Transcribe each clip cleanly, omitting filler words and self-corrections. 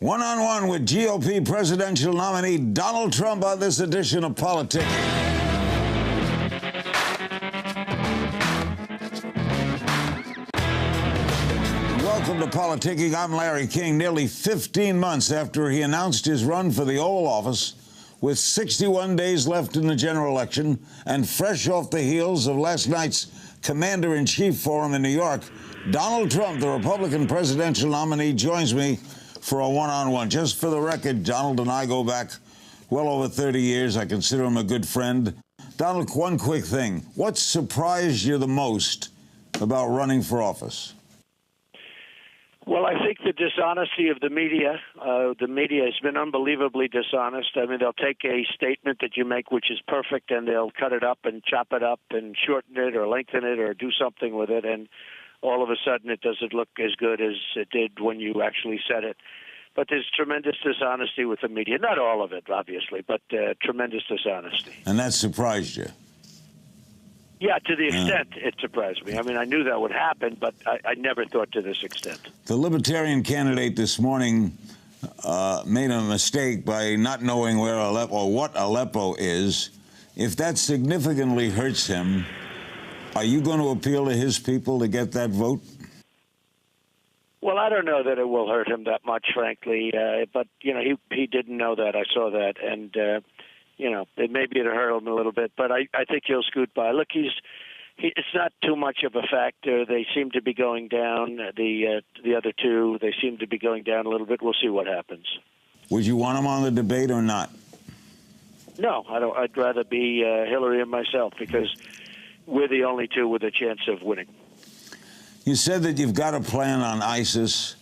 One-on-one with GOP presidential nominee Donald Trump on this edition of Politics. Welcome to Politicking. I'm Larry King. Nearly 15 months after he announced his run for the Oval Office, with 61 days left in the general election, and fresh off the heels of last night's Commander-in-Chief Forum in New York, Donald Trump, the Republican presidential nominee, joins me for a one-on-one. Just for the record, Donald and I go back well over 30 years. I consider him a good friend. Donald, one quick thing. What surprised you the most about running for office? Well, I think the dishonesty of the media. The media has been unbelievably dishonest. I mean, they'll take a statement that you make, which is perfect, and they'll cut it up and chop it up and shorten it or lengthen it or do something with it, and all of a sudden it doesn't look as good as it did when you actually said it. But there's tremendous dishonesty with the media. Not all of it, obviously, but tremendous dishonesty. And that surprised you? Yeah, to the extent it surprised me. I mean, I knew that would happen, but I never thought to this extent. The Libertarian candidate this morning made a mistake by not knowing where Aleppo or what Aleppo is. If that significantly hurts him, are you going to appeal to his people to get that vote? Well, I don't know that it will hurt him that much, frankly. But, you know, he didn't know that. I saw that. And, you know, maybe it'll hurt him a little bit. But I think he'll scoot by. Look, it's not too much of a factor. They seem to be going down. The other two, they seem to be going down a little bit. We'll see what happens. Would you want him on the debate or not? No, I don't. I'd rather be Hillary and myself, because we're the only two with a chance of winning. You said that you've got a plan on ISIS,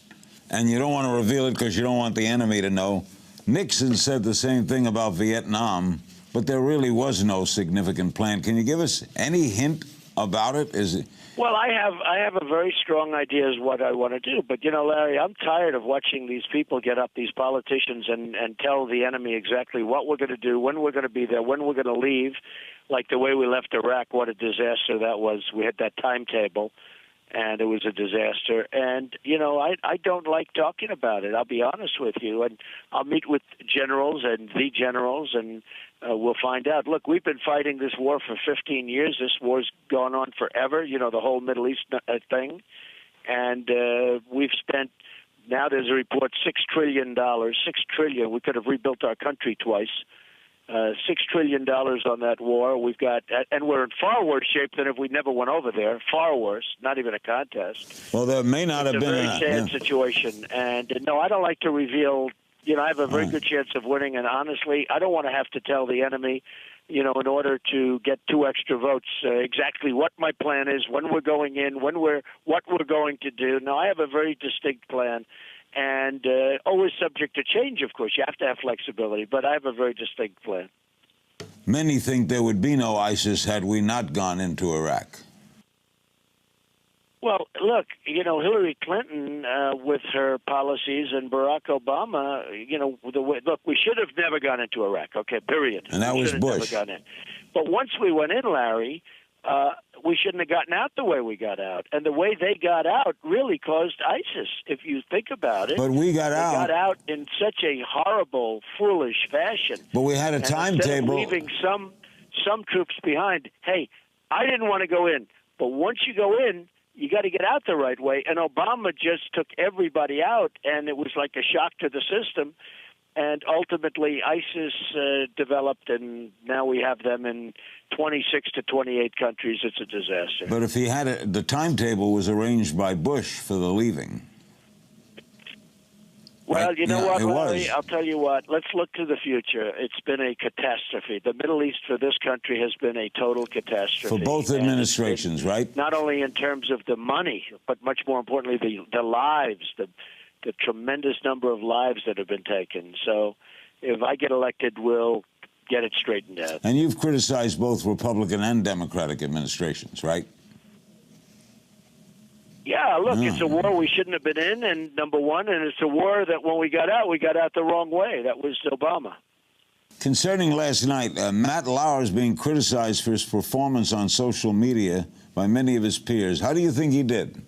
and you don't want to reveal it because you don't want the enemy to know. Nixon said the same thing about Vietnam, but there really was no significant plan. Can you give us any hint about it? Well, I have a very strong idea as what I want to do. But, you know, Larry, I'm tired of watching these people get up, these politicians, and tell the enemy exactly what we're going to do, when we're going to be there, when we're going to leave. Like the way we left Iraq, what a disaster that was. We had that timetable, and it was a disaster. And, you know, I don't like talking about it. I'll be honest with you. And I'll meet with generals and the generals, and we'll find out. Look, we've been fighting this war for 15 years. This war's gone on forever, you know, the whole Middle East thing. And we've spent, now there's a report, $6 trillion. $6 trillion. We could have rebuilt our country twice. $6 trillion on that war. We've got, and we're in far worse shape than if we never went over there. Far worse. Not even a contest. Well, there may not have been a very sad situation. And no, I don't like to reveal. You know, I have a very good chance of winning. And honestly, I don't want to have to tell the enemy, you know, in order to get 2 extra votes, exactly what my plan is, when we're going in, what we're going to do. No, I have a very distinct plan. And always subject to change, of course. You have to have flexibility, but I have a very distinct plan. Many think there would be no ISIS had we not gone into Iraq. Well, look, you know, Hillary Clinton, with her policies, and Barack Obama, you know, look, we should have never gone into Iraq, okay, period. And that was Bush. Never gone in. But once we went in, Larry, we shouldn't have gotten out the way we got out. And the way they got out really caused ISIS, if you think about it. But we got out. They got out in such a horrible, foolish fashion. But we had a timetable. Leaving some troops behind. Hey, I didn't want to go in. But once you go in, you got to get out the right way. And Obama just took everybody out, and it was like a shock to the system. And ultimately, ISIS developed, and now we have them in 26 to 28 countries. It's a disaster. But if he had the timetable was arranged by Bush for the leaving. Well, right? You know what, Larry? Was. I'll tell you what. Let's look to the future. It's been a catastrophe. The Middle East for this country has been a total catastrophe. For both administrations, right? Not only in terms of the money, but much more importantly, the lives, the tremendous number of lives that have been taken. So if I get elected, we'll get it straightened out. And you've criticized both Republican and Democratic administrations, right? Yeah, look, It's a war we shouldn't have been in, and number one, and it's a war that when we got out the wrong way. That was Obama. Concerning last night, Matt Lauer is being criticized for his performance on social media by many of his peers. How do you think he did?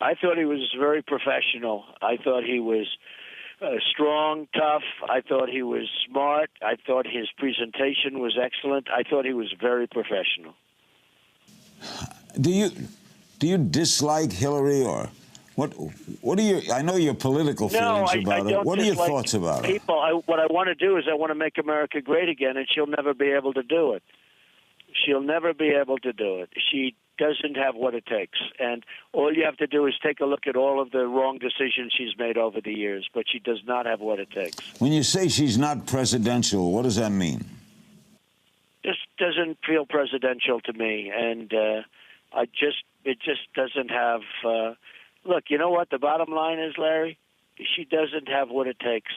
I thought he was very professional. I thought he was strong, tough. I thought he was smart. I thought his presentation was excellent. I thought he was very professional. Do you dislike Hillary, or what do you? I know your political feelings about it. What are your thoughts about it? What I want to do is I want to make America great again, and she'll never be able to do it. She'll never be able to do it. She doesn't have what it takes. And all you have to do is take a look at all of the wrong decisions she's made over the years, but she does not have what it takes. When you say she's not presidential, what does that mean? Just doesn't feel presidential to me. And it just doesn't have... look, you know what the bottom line is, Larry? She doesn't have what it takes.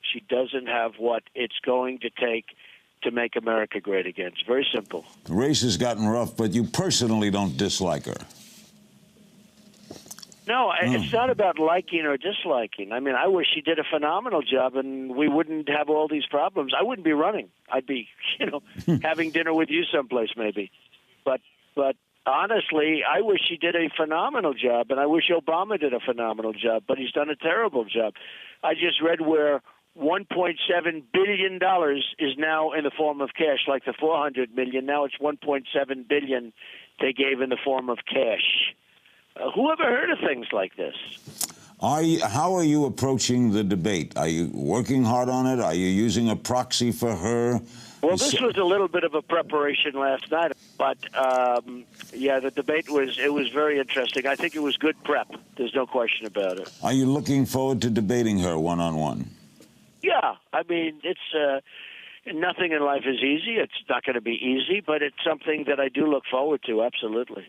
She doesn't have what it's going to take to make America great again. It's very simple. The race has gotten rough, but you personally don't dislike her. No, it's not about liking or disliking. I mean, I wish she did a phenomenal job and we wouldn't have all these problems. I wouldn't be running. I'd be, having dinner with you someplace maybe. But honestly, I wish she did a phenomenal job, and I wish Obama did a phenomenal job, but he's done a terrible job. I just read where $1.7 billion is now in the form of cash, like the $400 million. Now it's $1.7 billion they gave in the form of cash. Who ever heard of things like this? How are you approaching the debate? Are you working hard on it? Are you using a proxy for her? Well, this was a little bit of a preparation last night, but the debate was very interesting. I think it was good prep. There's no question about it. Are you looking forward to debating her one-on-one? Yeah, I mean, it's nothing in life is easy. It's not going to be easy, but it's something that I do look forward to, absolutely.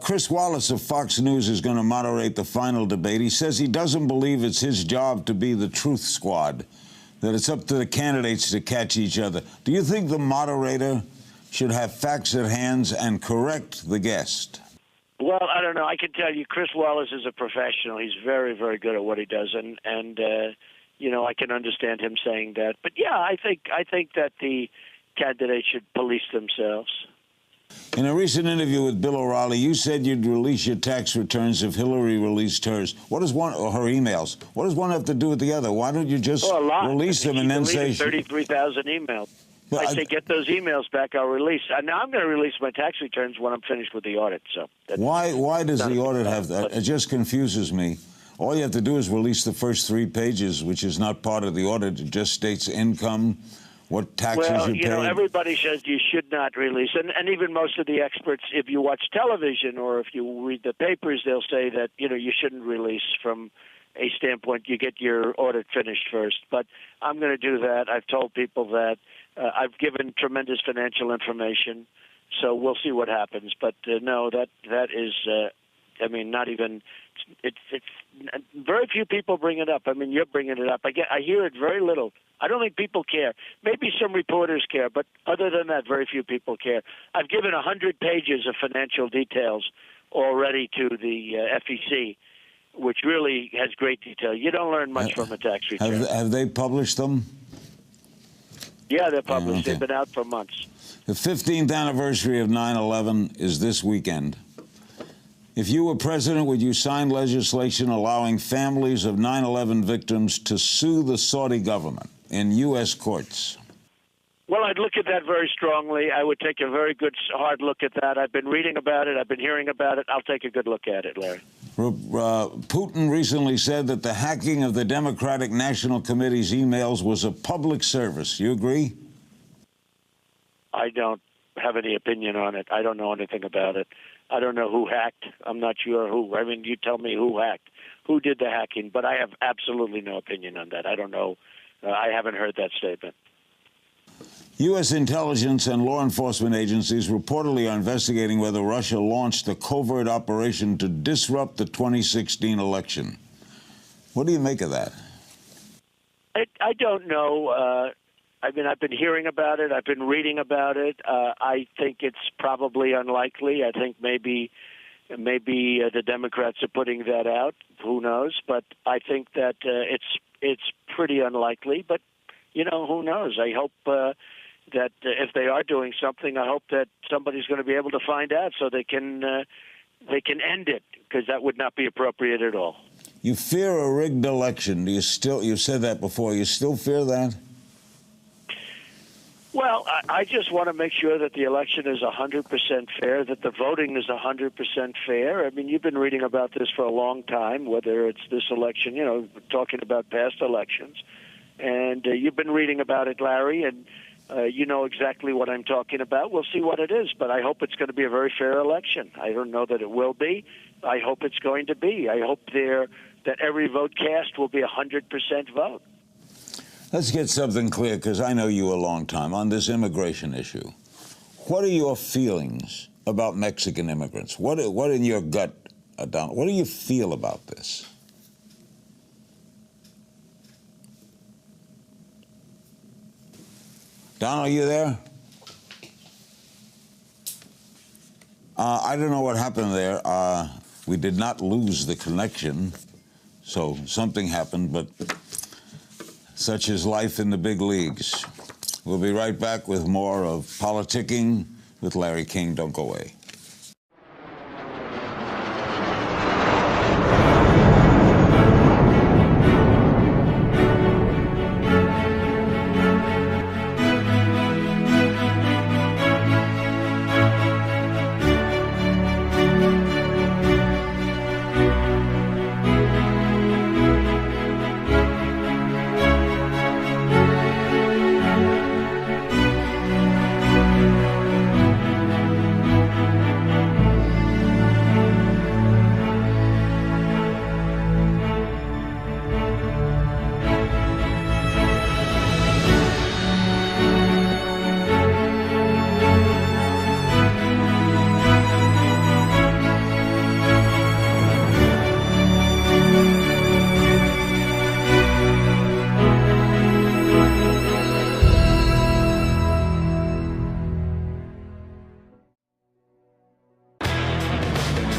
Chris Wallace of Fox News is going to moderate the final debate. He says he doesn't believe it's his job to be the truth squad, that it's up to the candidates to catch each other. Do you think the moderator should have facts at hand and correct the guest? Well, I don't know. I can tell you Chris Wallace is a professional. He's very, very good at what he does, and I can understand him saying that. But yeah, I think that the candidates should police themselves. In a recent interview with Bill O'Reilly, you said you'd release your tax returns if Hillary released hers. What does one, or her emails? What does one have to do with the other? Why don't you just release them and then say 33,000 emails? Well, I say get those emails back. I'll release. Now I'm going to release my tax returns when I'm finished with the audit. So why does the audit have that? It just confuses me. All you have to do is release the first 3 pages, which is not part of the audit. It just states income, what taxes you pay. Everybody says you should not release. And even most of the experts, if you watch television or if you read the papers, they'll say that, you shouldn't release from a standpoint. You get your audit finished first. But I'm going to do that. I've told people that. I've given tremendous financial information. So we'll see what happens. But no, that is... not even. It's very few people bring it up. I mean, you're bringing it up. I hear it very little. I don't think people care. Maybe some reporters care, but other than that, very few people care. I've given 100 pages of financial details already to the FEC, which really has great detail. You don't learn much from a tax return. Have they published them? Yeah, they're published. Okay. They've been out for months. The 15th anniversary of 9/11 is this weekend. If you were president, would you sign legislation allowing families of 9/11 victims to sue the Saudi government in U.S. courts? Well, I'd look at that very strongly. I would take a very good, hard look at that. I've been reading about it. I've been hearing about it. I'll take a good look at it, Larry. Putin recently said that the hacking of the Democratic National Committee's emails was a public service. You agree? I don't have any opinion on it. I don't know anything about it. I don't know who hacked. I'm not sure who. I mean, you tell me who hacked, who did the hacking, but I have absolutely no opinion on that. I don't know. I haven't heard that statement. U.S. intelligence and law enforcement agencies reportedly are investigating whether Russia launched a covert operation to disrupt the 2016 election. What do you make of that? I don't know. I've been hearing about it. I've been reading about it. I think it's probably unlikely. I think maybe the Democrats are putting that out. Who knows? But I think that it's pretty unlikely. But who knows? I hope that if they are doing something, I hope that somebody's going to be able to find out so they can end it, because that would not be appropriate at all. You fear a rigged election. Do you still? You said that before. You still fear that? Well, I just want to make sure that the election is 100% fair, that the voting is 100% fair. I mean, you've been reading about this for a long time, whether it's this election, you know, talking about past elections. And you've been reading about it, Larry, and you know exactly what I'm talking about. We'll see what it is, but I hope it's going to be a very fair election. I don't know that it will be. I hope it's going to be. I hope that every vote cast will be 100% vote. Let's get something clear, because I know you a long time, on this immigration issue. What are your feelings about Mexican immigrants? What in your gut, Donald, what do you feel about this? Donald, are you there? I don't know what happened there. We did not lose the connection, so something happened, but such is life in the big leagues. We'll be right back with more of Politicking with Larry King. Don't go away.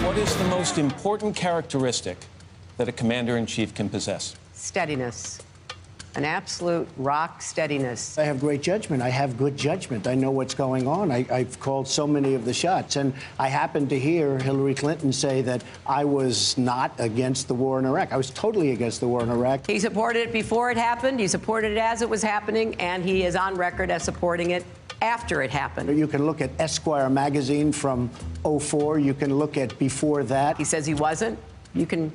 What is the most important characteristic that a commander-in-chief can possess? Steadiness. An absolute rock steadiness. I have great judgment. I have good judgment. I know what's going on. I've called so many of the shots. And I happened to hear Hillary Clinton say that I was not against the war in Iraq. I was totally against the war in Iraq. He supported it before it happened. He supported it as it was happening. And he is on record as supporting it after it happened. You can look at Esquire magazine from '04. You can look at before that. He says he wasn't. You can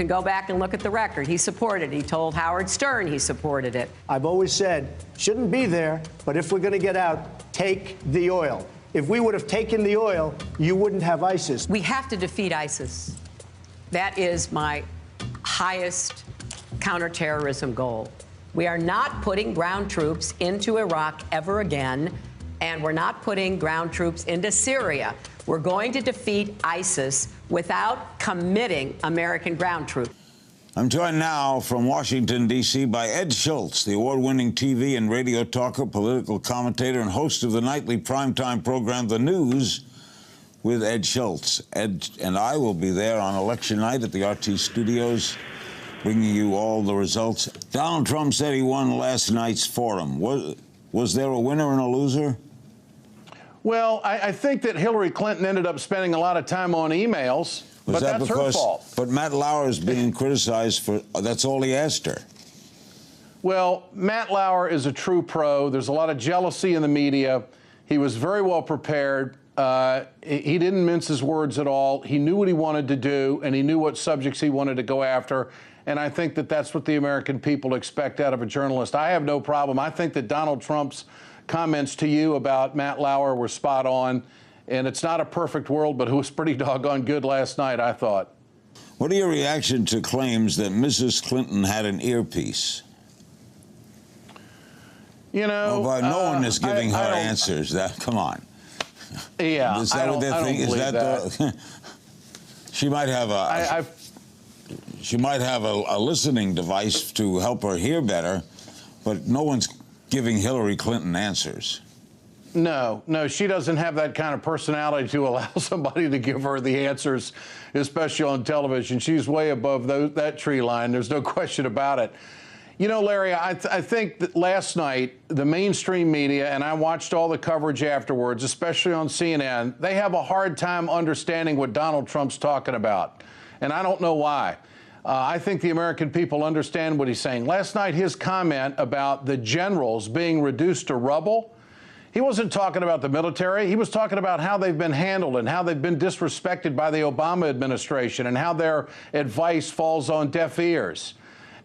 go back and look at the record. He supported it. He told Howard Stern he supported it. I've always said, shouldn't be there, but if we're going to get out, take the oil. If we would have taken the oil, you wouldn't have ISIS. We have to defeat ISIS. That is my highest counterterrorism goal. We are not putting ground troops into Iraq ever again, and we're not putting ground troops into Syria. We're going to defeat ISIS without committing American ground troops. I'm joined now from Washington, D.C. by Ed Schultz, the award-winning TV and radio talker, political commentator, and host of the nightly primetime program, The News with Ed Schultz. Ed and I will be there on election night at the RT studios, bringing you all the results. Donald Trump said he won last night's forum. Was there a winner and a loser? Well, I think that Hillary Clinton ended up spending a lot of time on emails, but that's her fault. But Matt Lauer is being criticized for, that's all he asked her. Well, Matt Lauer is a true pro. There's a lot of jealousy in the media. He was very well prepared. He didn't mince his words at all. He knew what he wanted to do, and he knew what subjects he wanted to go after. And I think that that's what the American people expect out of a journalist. I have no problem. I think that Donald Trump's comments to you about Matt Lauer were spot on. And it's not a perfect world, but it was pretty doggone good last night, I thought. What are your reaction to claims that Mrs. Clinton had an earpiece? You know, well, no one is giving her answers. Come on. Yeah, is that what they're thinking? Is that she might have a she might have a listening device to help her hear better, but no one's giving Hillary Clinton answers. No, she doesn't have that kind of personality to allow somebody to give her the answers, especially on television. She's way above that tree line. There's no question about it. You know, Larry, I think that last night, the mainstream media, and I watched all the coverage afterwards, especially on CNN, they have a hard time understanding what Donald Trump's talking about. And I don't know why. I think the American people understand what he's saying. Last night, his comment about the generals being reduced to rubble, he wasn't talking about the military. He was talking about how they've been handled and how they've been disrespected by the Obama administration and how their advice falls on deaf ears.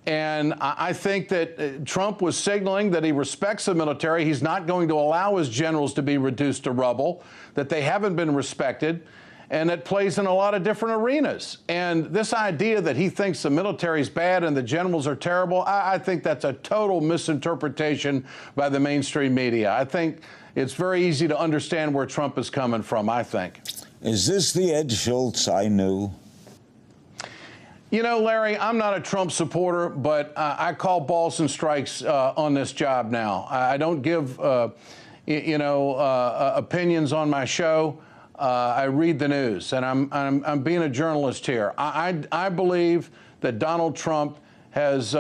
And I think that Trump was signaling that he respects the military. He's not going to allow his generals to be reduced to rubble, that they haven't been respected, and it plays in a lot of different arenas. And this idea that he thinks the military is bad and the generals are terrible, I think that's a total misinterpretation by the mainstream media. I think it's very easy to understand where Trump is coming from, I think. Is this the Ed Schultz I knew? You know, Larry, I'm not a Trump supporter, but I call balls and strikes on this job now. I don't give, opinions on my show. I read the news, and I'm being a journalist here. I believe that Donald Trump has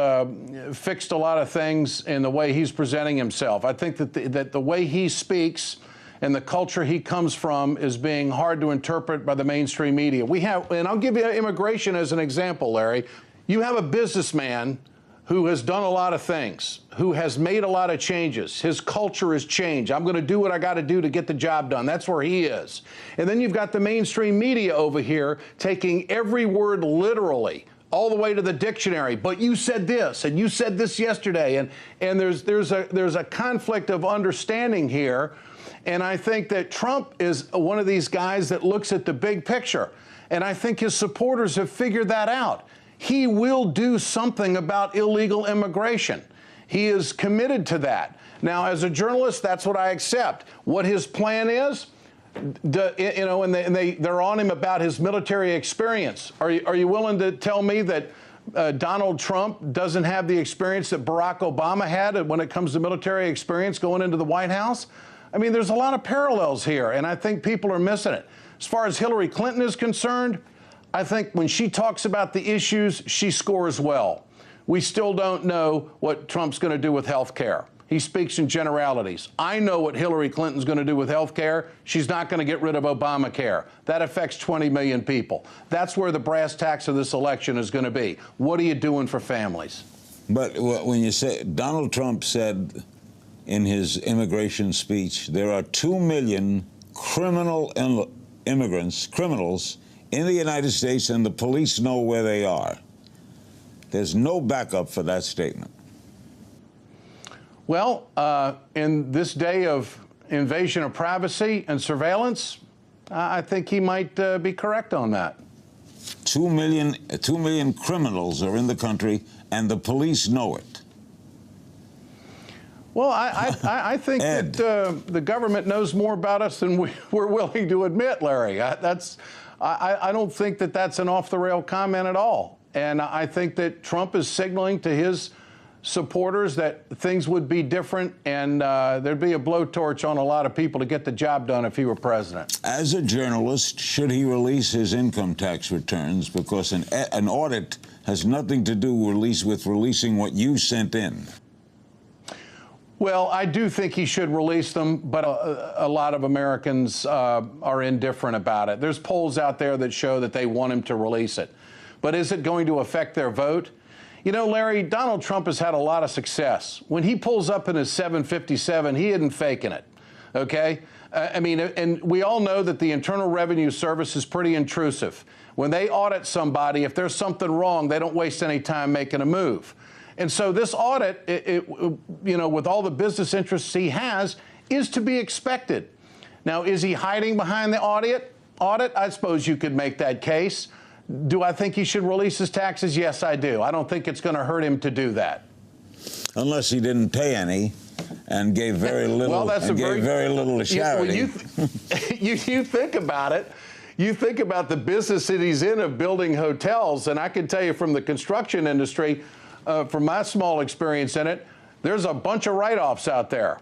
fixed a lot of things in the way he's presenting himself. I think that the way he speaks and the culture he comes from is being hard to interpret by the mainstream media. We have, and I'll give you immigration as an example, Larry. You have a businessman who has done a lot of things, who has made a lot of changes. His culture has changed. I'm going to do what I got to do to get the job done. That's where he is. And then you've got the mainstream media over here taking every word literally, all the way to the dictionary. But you said this, and you said this yesterday, and there's a conflict of understanding here. And I think that Trump is one of these guys that looks at the big picture. And I think his supporters have figured that out. He will do something about illegal immigration. He is committed to that. Now, as a journalist, that's what I accept. What his plan is, and they're on him about his military experience. Are you willing to tell me that Donald Trump doesn't have the experience that Barack Obama had when it comes to military experience going into the White House? I mean, there's a lot of parallels here, and I think people are missing it. As far as Hillary Clinton is concerned, I think when she talks about the issues, she scores well. We still don't know what Trump's going to do with health care. He speaks in generalities. I know what Hillary Clinton's going to do with health care. She's not going to get rid of Obamacare. That affects 20 million people. That's where the brass tacks of this election is going to be. What are you doing for families? But when you say, Donald Trump said in his immigration speech, there are 2 million criminals in the United States, and the police know where they are. There's no backup for that statement. Well, in this day of invasion of privacy and surveillance, I think he might be correct on that. 2 million criminals are in the country, and the police know it. Well, I think that the government knows more about us than we're willing to admit, Larry. I don't think that that's an off-the-rail comment at all. And I think that Trump is signaling to his supporters that things would be different, and there'd be a blowtorch on a lot of people to get the job done if he were president. As a journalist, should he release his income tax returns? Because an audit has nothing to do with releasing what you sent in. Well, I do think he should release them, but a lot of Americans are indifferent about it. There's polls out there that show that they want him to release it. But is it going to affect their vote? You know, Larry, Donald Trump has had a lot of success. When he pulls up in his 757, he isn't faking it, okay? I mean, and we all know that the Internal Revenue Service is pretty intrusive. When they audit somebody, if there's something wrong, they don't waste any time making a move. And so this audit, with all the business interests he has, is to be expected. Now, is he hiding behind the audit? I suppose you could make that case. Do I think he should release his taxes? Yes, I do. I don't think it's going to hurt him to do that. Unless he didn't pay any and gave very little, well, that's very little to charity. You think about it. You think about the business that he's in of building hotels, and I can tell you from the construction industry, from my small experience in it, there's a bunch of write-offs out there.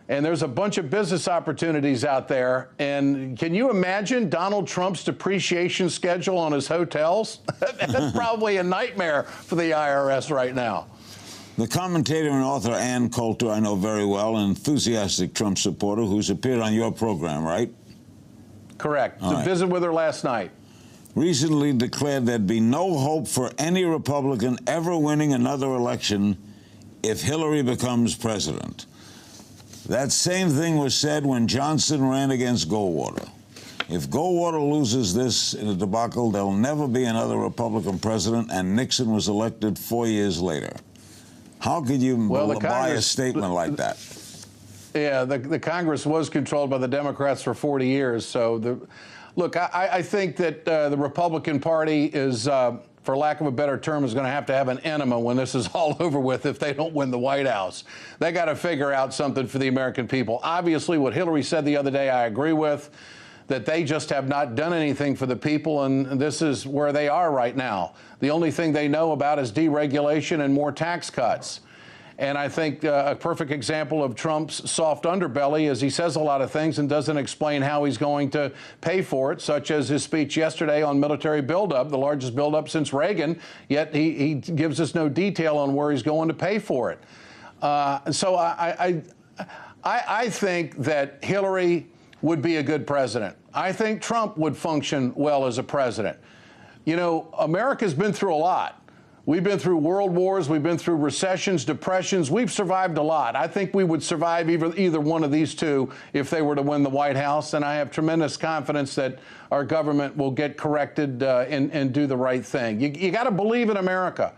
And there's a bunch of business opportunities out there. And can you imagine Donald Trump's depreciation schedule on his hotels? That's probably a nightmare for the IRS right now. The commentator and author Ann Coulter, I know very well, an enthusiastic Trump supporter who's appeared on your program, right? Correct. To visit with her last night. recently declared there'd be no hope for any Republican ever winning another election if Hillary becomes president. That same thing was said when Johnson ran against Goldwater. If Goldwater loses this in a debacle, there'll never be another Republican president, and Nixon was elected 4 years later. How could you buy a statement like that? Yeah, the Congress was controlled by the Democrats for 40 years. So, look, I think that the Republican Party is, for lack of a better term, is going to have an enema when this is all over with if they don't win the White House. They got to figure out something for the American people. Obviously, what Hillary said the other day, I agree with, that they just have not done anything for the people, and this is where they are right now. The only thing they know about is deregulation and more tax cuts. And I think a perfect example of Trump's soft underbelly is he says a lot of things and doesn't explain how he's going to pay for it, such as his speech yesterday on military buildup, the largest buildup since Reagan, yet he gives us no detail on where he's going to pay for it. So I think that Hillary would be a good president. I think Trump would function well as a president. You know, America's been through a lot. We've been through world wars. We've been through recessions, depressions. We've survived a lot. I think we would survive either one of these two if they were to win the White House. And I have tremendous confidence that our government will get corrected and do the right thing. You got to believe in America.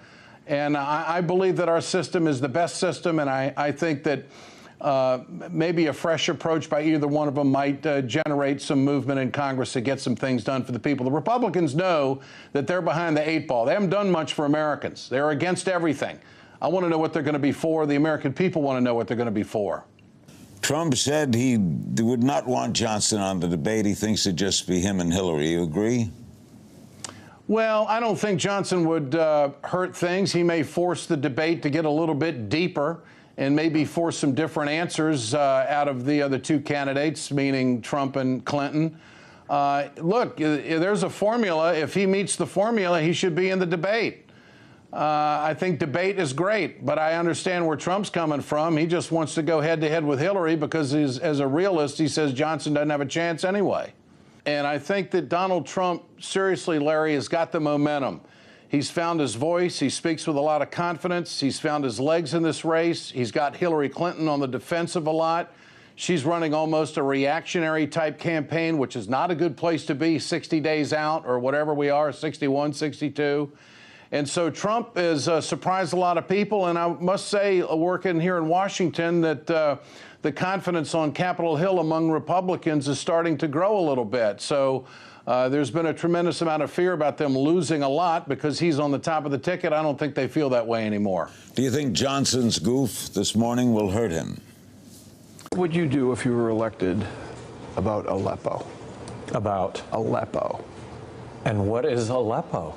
And I believe that our system is the best system. And I think that maybe a fresh approach by either one of them might generate some movement in Congress to get some things done for the people. The Republicans know that they're behind the 8 ball. They haven't done much for Americans. They're against everything. I want to know what they're going to be for. The American people want to know what they're going to be for. Trump said he would not want Johnson on the debate. He thinks it'd just be him and Hillary. You agree? Well, I don't think Johnson would hurt things. He may force the debate to get a little bit deeper and maybe force some different answers out of the other two candidates, meaning Trump and Clinton. Look, there's a formula. If he meets the formula, he should be in the debate. I think debate is great, but I understand where Trump's coming from. He just wants to go head-to-head with Hillary because, as a realist, he says Johnson doesn't have a chance anyway. And I think that Donald Trump, seriously, Larry, has got the momentum. He's found his voice. He speaks with a lot of confidence. He's found his legs in this race. He's got Hillary Clinton on the defensive a lot. She's running almost a reactionary type campaign, which is not a good place to be 60 days out or whatever we are, 61, 62. And so Trump has surprised a lot of people. And I must say, working here in Washington, that the confidence on Capitol Hill among Republicans is starting to grow a little bit. So there's been a tremendous amount of fear about them losing a lot because he's on the top of the ticket. I don't think they feel that way anymore. Do you think Johnson's goof this morning will hurt him? What would you do if you were elected about Aleppo? About Aleppo. And what is Aleppo?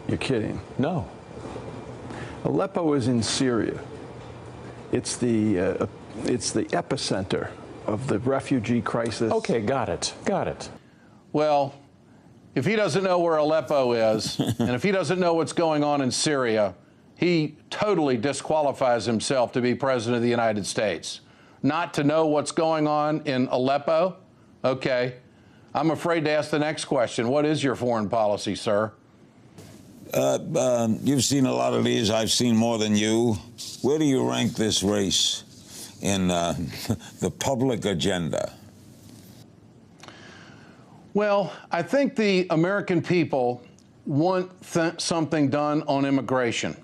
You're kidding. No. Aleppo is in Syria. It's the epicenter of the refugee crisis. Okay, got it. Got it. Well, if he doesn't know where Aleppo is, and if he doesn't know what's going on in Syria, he totally disqualifies himself to be president of the United States. Not to know what's going on in Aleppo? Okay. I'm afraid to ask the next question. What is your foreign policy, sir? You've seen a lot of these. I've seen more than you. Where do you rank this race in the public agenda? Well, I think the American people want something done on immigration.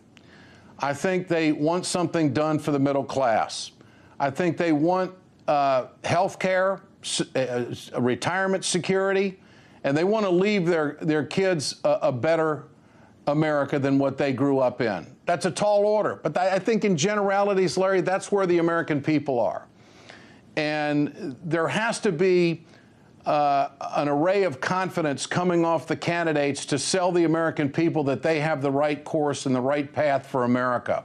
I think they want something done for the middle class. I think they want health care, retirement security, and they want to leave their kids a better America than what they grew up in. That's a tall order. But I think in generalities, Larry, that's where the American people are. And there has to be an array of confidence coming off the candidates to sell the American people that they have the right course and the right path for America.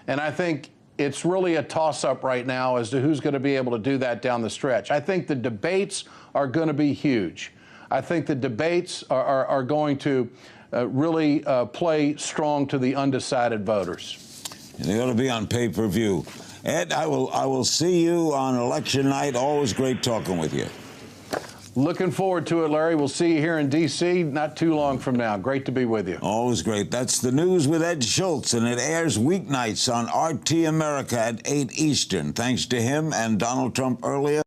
And I think it's really a toss-up right now as to who's going to be able to do that down the stretch. I think the debates are going to be huge. I think the debates are going to really play strong to the undecided voters. And they're going to be on pay-per-view. Ed, I will see you on election night. Always great talking with you. Looking forward to it, Larry. We'll see you here in D.C. not too long from now. Great to be with you. Always great. That's The News with Ed Schultz, and it airs weeknights on RT America at 8 Eastern. Thanks to him and Donald Trump earlier.